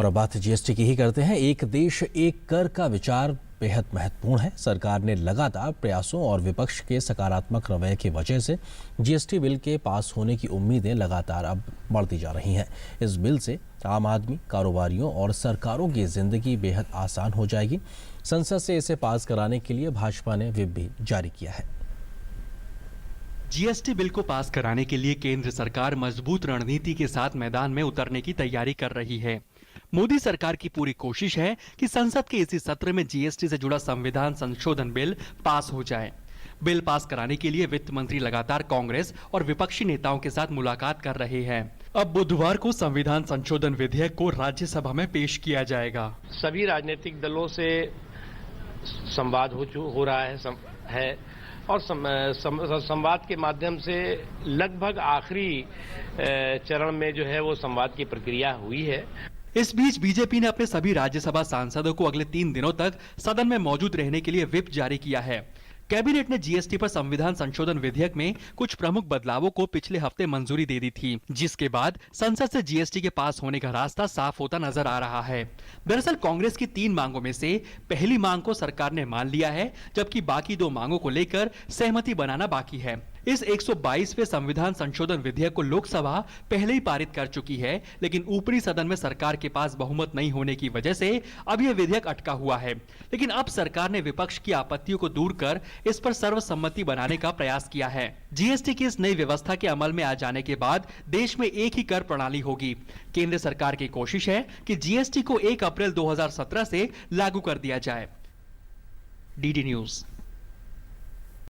और अब बात जीएसटी की ही करते हैं। एक देश एक कर का विचार बेहद महत्वपूर्ण है। सरकार ने लगातार प्रयासों और विपक्ष के सकारात्मक रवैये की वजह से जीएसटी बिल के पास होने की उम्मीदें लगातार अब बढ़ती जा रही हैं। इस बिल से आम आदमी, कारोबारियों और सरकारों की जिंदगी बेहद आसान हो जाएगी। संसद से इसे पास कराने के लिए भाजपा ने व्हिप भी जारी किया है। जीएसटी बिल को पास कराने के लिए केंद्र सरकार मजबूत रणनीति के साथ मैदान में उतरने की तैयारी कर रही है। मोदी सरकार की पूरी कोशिश है कि संसद के इसी सत्र में जीएसटी से जुड़ा संविधान संशोधन बिल पास हो जाए। बिल पास कराने के लिए वित्त मंत्री लगातार कांग्रेस और विपक्षी नेताओं के साथ मुलाकात कर रहे हैं। अब बुधवार को संविधान संशोधन विधेयक को राज्यसभा में पेश किया जाएगा। सभी राजनीतिक दलों से संवाद हो रहा है और संवाद के माध्यम से लगभग आखिरी चरण में जो है वो संवाद की प्रक्रिया हुई है। इस बीच बीजेपी ने अपने सभी राज्यसभा सांसदों को अगले 3 दिनों तक सदन में मौजूद रहने के लिए व्हिप जारी किया है। कैबिनेट ने जीएसटी पर संविधान संशोधन विधेयक में कुछ प्रमुख बदलावों को पिछले हफ्ते मंजूरी दे दी थी, जिसके बाद संसद से जीएसटी के पास होने का रास्ता साफ होता नजर आ रहा है। दरअसल कांग्रेस की 3 मांगों में से पहली मांग को सरकार ने मान लिया है, जबकि बाकी 2 मांगों को लेकर सहमति बनाना बाकी है। इस 122वें संविधान संशोधन विधेयक को लोकसभा पहले ही पारित कर चुकी है, लेकिन ऊपरी सदन में सरकार के पास बहुमत नहीं होने की वजह से अब यह विधेयक अटका हुआ है। लेकिन अब सरकार ने विपक्ष की आपत्तियों को दूर कर इस पर सर्वसम्मति बनाने का प्रयास किया है। जीएसटी की इस नई व्यवस्था के अमल में आ जाने के बाद देश में एक ही कर प्रणाली होगी। केंद्र सरकार की कोशिश है कि जीएसटी को 1 अप्रैल 2017 से लागू कर दिया जाए। DD news.